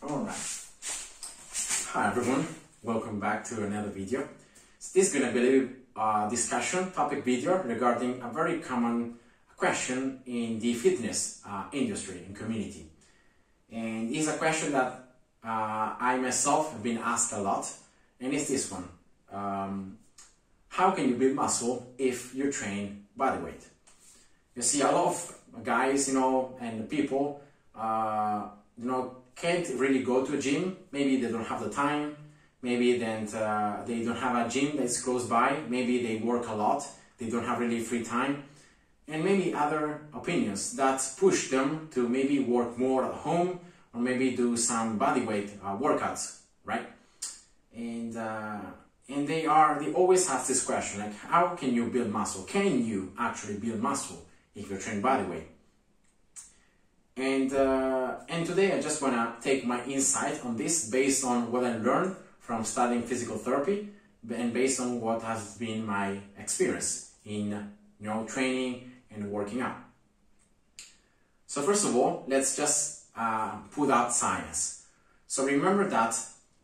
Alright, hi everyone, welcome back to another video. So this is going to be a little discussion topic video regarding a very common question in the fitness industry and community. And it's a question that I myself have been asked a lot, and it's this one. How can you build muscle if you train bodyweight? You see a lot of guys, and people, can't really go to a gym. Maybe they don't have the time. Maybe then they don't have a gym that's close by. Maybe they work a lot. They don't have really free time. And maybe other opinions that push them to maybe work more at home or maybe do some bodyweight workouts, right? And they always ask this question, like, how can you build muscle? Can you actually build muscle if you train bodyweight? And today I just want to take my insight on this based on what I learned from studying physical therapy and based on what has been my experience in training and working out. So first of all, let's just put out science. So remember that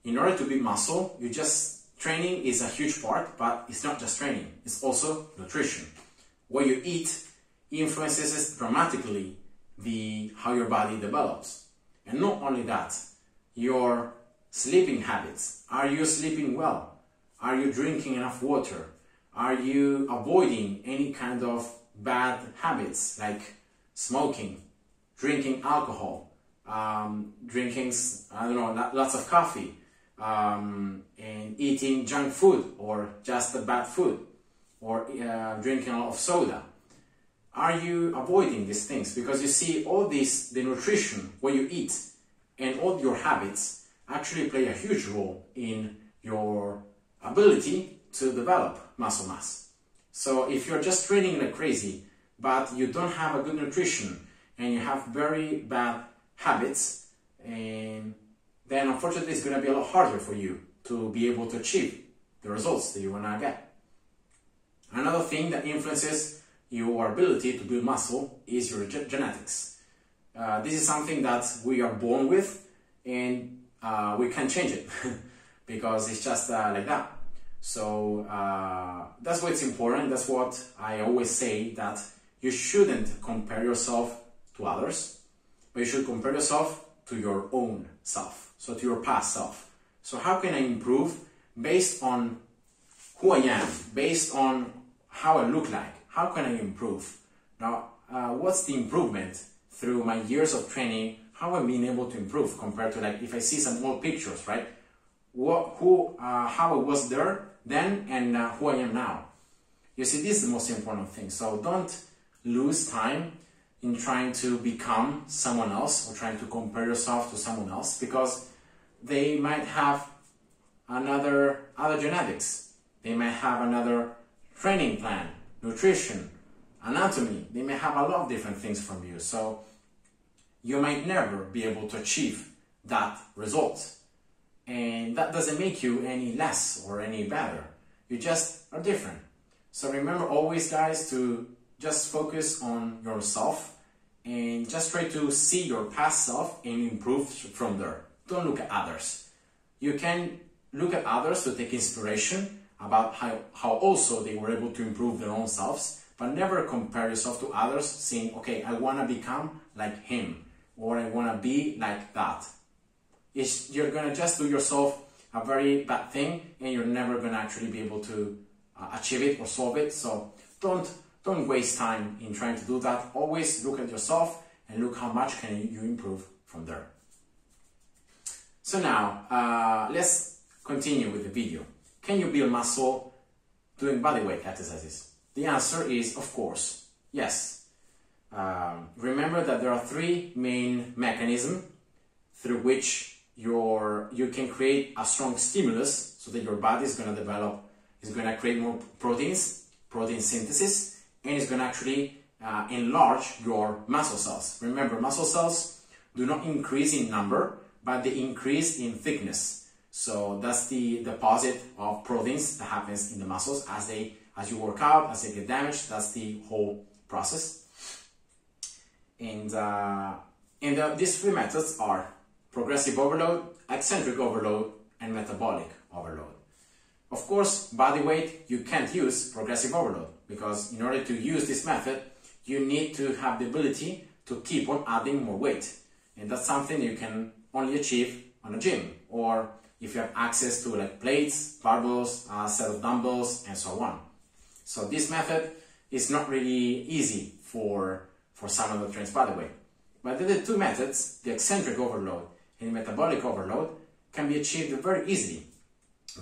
in order to build muscle, training is a huge part, but it's not just training, it's also nutrition. What you eat influences dramatically how your body develops. And not only that, your sleeping habits. Are you sleeping well? Are you drinking enough water? Are you avoiding any kind of bad habits like smoking, drinking alcohol, drinking, lots of coffee, and eating junk food or just bad food, or drinking a lot of soda? Are you avoiding these things? Because you see, all this, the nutrition, what you eat, and all your habits actually play a huge role in your ability to develop muscle mass. So if you're just training like crazy, but you don't have a good nutrition, and you have very bad habits, and then unfortunately it's going to be a lot harder for you to be able to achieve the results that you want to get. Another thing that influences your ability to build muscle is your genetics. This is something that we are born with, and we can't change it because it's just like that. So that's why it's important. That's what I always say, that you shouldn't compare yourself to others, but you should compare yourself to your own self, so to your past self. So how can I improve based on who I am, based on how I look like? How can I improve? Now, what's the improvement through my years of training? How have I been able to improve compared to, like, if I see some old pictures, right? How I was there then and who I am now. You see, this is the most important thing. So don't lose time in trying to become someone else or trying to compare yourself to someone else, because they might have other genetics. They might have another training plan, nutrition, anatomy. They may have a lot of different things from you. So you might never be able to achieve that result. And that doesn't make you any less or any better. You just are different. So remember always, guys, to just focus on yourself and just try to see your past self and improve from there. Don't look at others. You can look at others to take inspiration about how also they were able to improve their own selves, but never compare yourself to others saying, okay, I want to become like him, or I want to be like that. You're going to just do yourself a very bad thing, and you're never going to actually be able to achieve it or solve it. So don't waste time in trying to do that. Always look at yourself and look how much can you improve from there. So now, let's continue with the video. Can you build muscle doing bodyweight exercises? The answer is, of course, yes. Remember that there are three main mechanisms through which you can create a strong stimulus so that your body is going to create more proteins, protein synthesis, and it's going to actually enlarge your muscle cells. Remember, muscle cells do not increase in number, but they increase in thickness. So that's the deposit of proteins that happens in the muscles as you work out, as they get damaged. That's the whole process. And these three methods are progressive overload, eccentric overload, and metabolic overload. Of course, body weight, you can't use progressive overload, because in order to use this method, you need to have the ability to keep on adding more weight. And that's something you can only achieve on a gym, or if you have access to like plates, barbells, a set of dumbbells, and so on. So this method is not really easy for someone that trains body weight. But the two methods, the eccentric overload and metabolic overload, can be achieved very easily,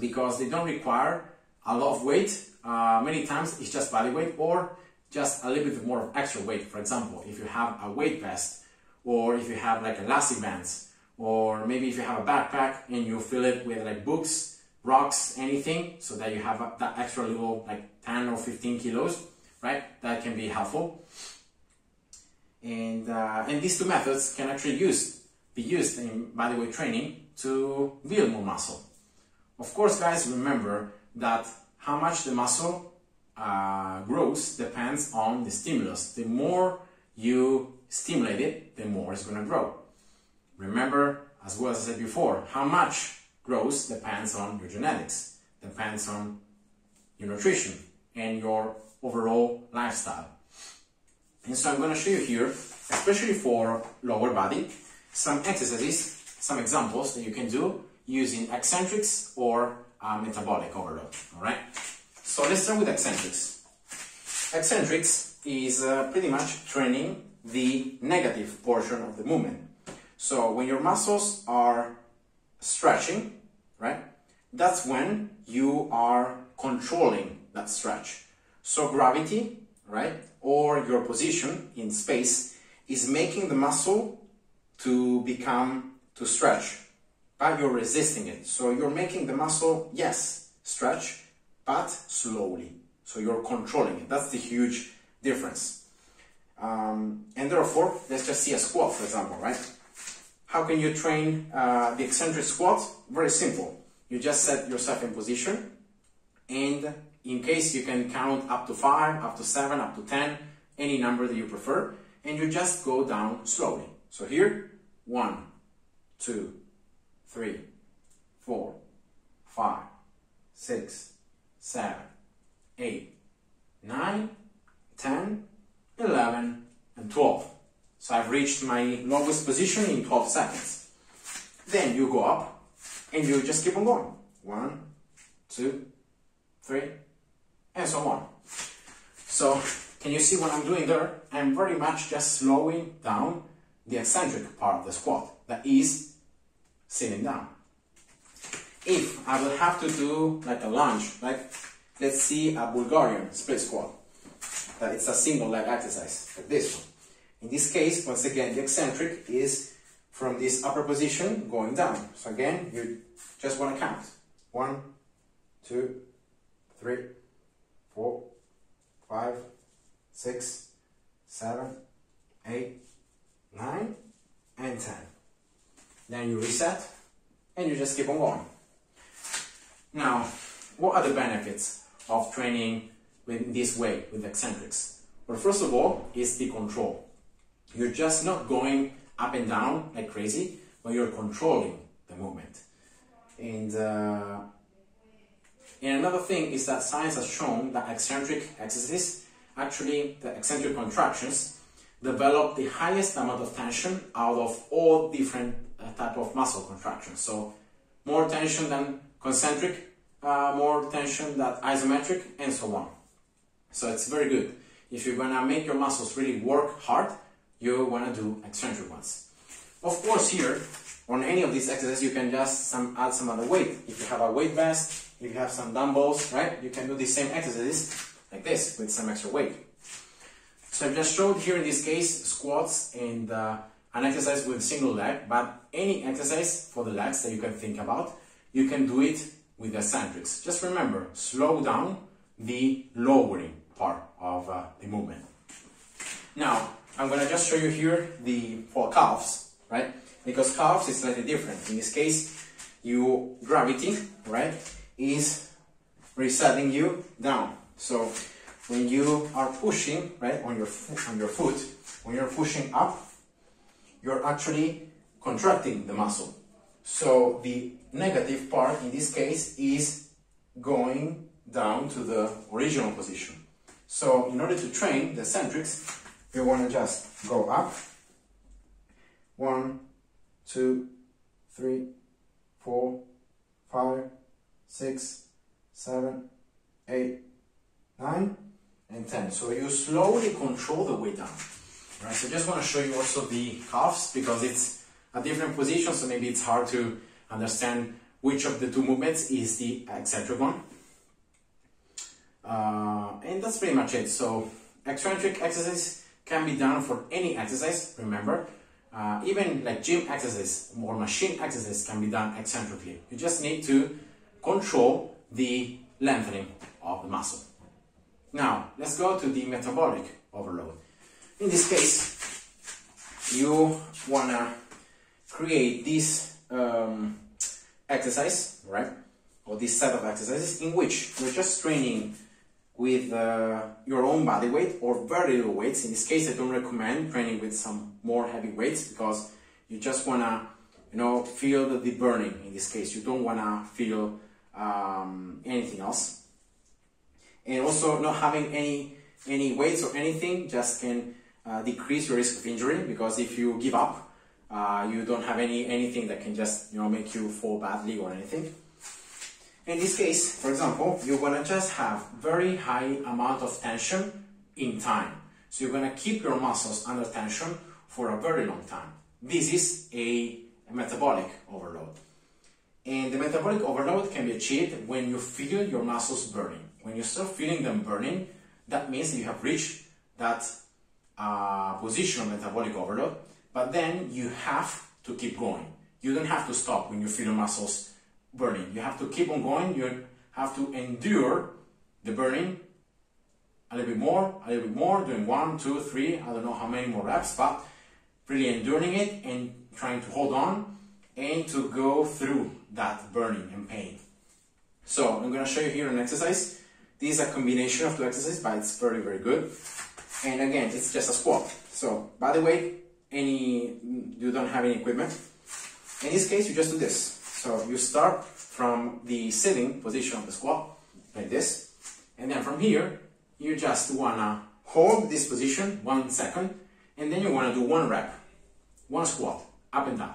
because they don't require a lot of weight. Many times it's just body weight, or just a little bit more of extra weight. For example, if you have a weight vest, or if you have like elastic bands, or maybe if you have a backpack and you fill it with like books, rocks, anything, so that you have that extra little like 10 or 15 kilos, right? That can be helpful. And these two methods can actually be used in bodyweight training to build more muscle. Of course, guys, remember that how much the muscle grows depends on the stimulus. The more you stimulate it, the more it's going to grow. Remember, as well as I said before, how much grows depends on your genetics, depends on your nutrition and your overall lifestyle. And so I'm going to show you here, especially for lower body, some exercises, some examples that you can do using eccentrics or metabolic overload. Alright? So let's start with eccentrics. Eccentrics is pretty much training the negative portion of the movement. So when your muscles are stretching, right, that's when you are controlling that stretch. So gravity, right, or your position in space is making the muscle to stretch, but you're resisting it. So you're making the muscle, yes, stretch, but slowly. So you're controlling it. That's the huge difference. And therefore, let's just see a squat, for example, right? How can you train the eccentric squat? Very simple. You just set yourself in position, and in case you can count up to 5, up to 7, up to 10, any number that you prefer, and you just go down slowly. So here, 1, 2, 3, 4, 5, 6, 7, 8, 9, 10, 11, and 12. So I've reached my lowest position in 12 seconds. Then you go up and you just keep on going. 1, 2, 3, and so on. So can you see what I'm doing there? I'm very much just slowing down the eccentric part of the squat, that is sitting down. If I will have to do like a lunge, like let's see a Bulgarian split squat, it's a single leg exercise, like this one. In this case, once again, the eccentric is from this upper position going down. So again, you just want to count. 1, 2, 3, 4, 5, 6, 7, 8, 9, and 10. Then you reset, and you just keep on going. Now, what are the benefits of training in this way with eccentrics? Well, first of all, is the control. You're just not going up and down like crazy, but you're controlling the movement. And another thing is that science has shown that eccentric exercises, actually the eccentric contractions, develop the highest amount of tension out of all different type of muscle contractions. So more tension than concentric, more tension than isometric, and so on. So it's very good. If you're gonna make your muscles really work hard, you want to do eccentric ones. Of course, here on any of these exercises you can just add some other weight. If you have a weight vest, if you have some dumbbells, right, you can do the same exercises like this with some extra weight. So I've just showed here in this case squats and an exercise with single leg, but any exercise for the legs that you can think about, you can do it with eccentrics. Just remember, slow down the lowering part of the movement. Now, I'm going to just show you here for calves, right? Because calves is slightly different. In this case, gravity, right, is resetting you down. So when you are pushing, right, on your foot, when you're pushing up, you're actually contracting the muscle. So the negative part in this case is going down to the original position. So in order to train the eccentrics, you want to just go up. 1, 2, 3, 4, 5, 6, 7, 8, 9, and 10. So you slowly control the weight down. All right, so I just want to show you also the calves because it's a different position, so maybe it's hard to understand which of the two movements is the eccentric one. And that's pretty much it. So eccentric exercise can be done for any exercise, remember. Even like gym exercise or machine exercise can be done eccentrically. You just need to control the lengthening of the muscle. Now, let's go to the metabolic overload. In this case, you want to create this exercise, right? Or this set of exercises in which you're just training with your own body weight or very little weights. In this case, I don't recommend training with some more heavy weights because you just want to, you know, feel the burning. In this case, you don't want to feel anything else. And also, not having any weights or anything just can decrease your risk of injury, because if you give up, you don't have anything that can just, you know, make you fall badly or anything. In this case, for example, you're going to just have very high amount of tension in time. So you're going to keep your muscles under tension for a very long time. This is a metabolic overload. And the metabolic overload can be achieved when you feel your muscles burning. When you start feeling them burning, that means that you have reached that position of metabolic overload, but then you have to keep going. You don't have to stop when you feel your muscles burning. You have to keep on going. You have to endure the burning a little bit more, doing 1, 2, 3, I don't know how many more reps, but really enduring it and trying to hold on and to go through that burning and pain. So I'm going to show you here an exercise. This is a combination of two exercises, but it's very, very good. And again, it's just a squat. So body weight, you don't have any equipment. In this case, you just do this. So you start from the sitting position of the squat, like this. And then from here, you just want to hold this position 1 second. And then you want to do 1 rep, 1 squat, up and down.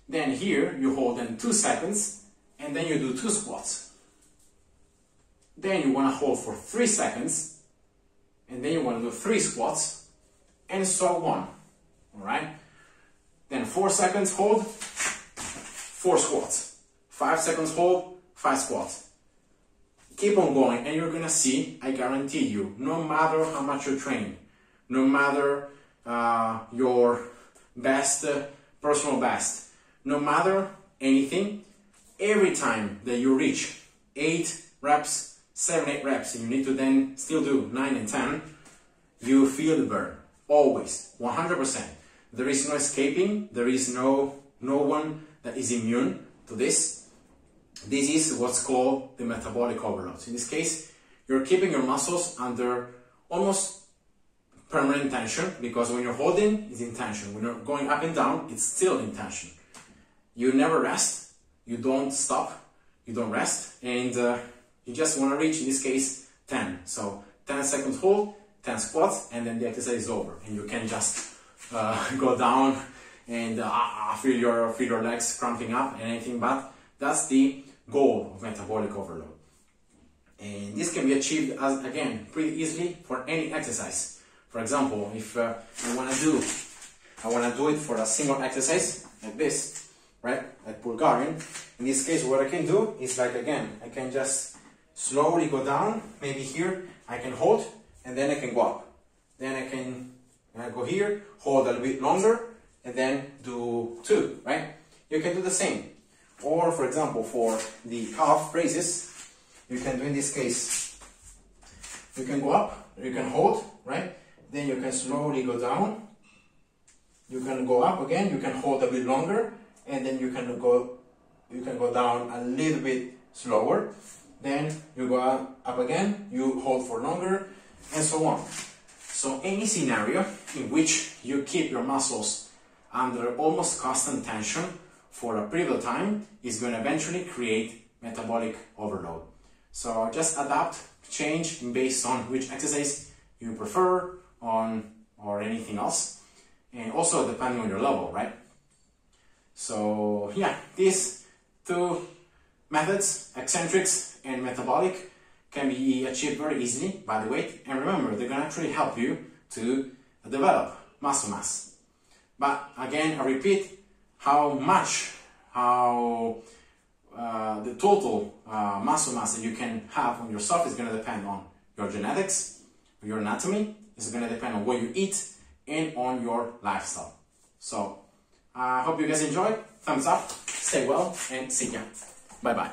Then here, you hold in 2 seconds. And then you do 2 squats. Then you want to hold for 3 seconds. And then you want to do 3 squats. And so on. Alright? Then 4 seconds, hold, 4 squats. 5 seconds hold, 5 squats. Keep on going and you're gonna see, I guarantee you, no matter how much you train, no matter your best, personal best, no matter anything, every time that you reach 8 reps, 7, 8 reps, and you need to then still do 9 and 10, you feel the burn. Always, 100%. There is no escaping, there is no one that is immune to this. This is what's called the metabolic overload. So in this case, you're keeping your muscles under almost permanent tension, because when you're holding, it's in tension. When you're going up and down, it's still in tension. You never rest, you don't stop, you don't rest, and you just want to reach, in this case, 10. So 10 seconds hold, 10 squats, and then the exercise is over. And you can just go down and feel your legs cramping up and anything, but that's the goal of metabolic overload. And this can be achieved, as again, pretty easily for any exercise. For example, if I want to do it for a single exercise like this, right? Like Bulgarian. In this case, what I can do is, like, again, I can just slowly go down. Maybe here I can hold, and then I can go up. Then I can go here, hold a little bit longer, and then do 2, right? You can do the same. Or, for example, for the calf raises, you can do, in this case, you can go up, you can hold, right? Then you can slowly go down. You can go up again, you can hold a bit longer, and then you can go down a little bit slower. Then you go up again, you hold for longer, and so on. So any scenario in which you keep your muscles under almost constant tension for a period of time is going to eventually create metabolic overload. So just adapt, change based on which exercise you prefer or anything else, and also depending on your level, right? So yeah, these two methods, eccentrics and metabolic, can be achieved very easily by the weight, and remember, they're going to actually help you to develop muscle mass. But again, I repeat, the total muscle mass that you can have on yourself is going to depend on your genetics, your anatomy, it's going to depend on what you eat, and on your lifestyle. So I hope you guys enjoyed. Thumbs up, stay well, and see ya. Bye bye.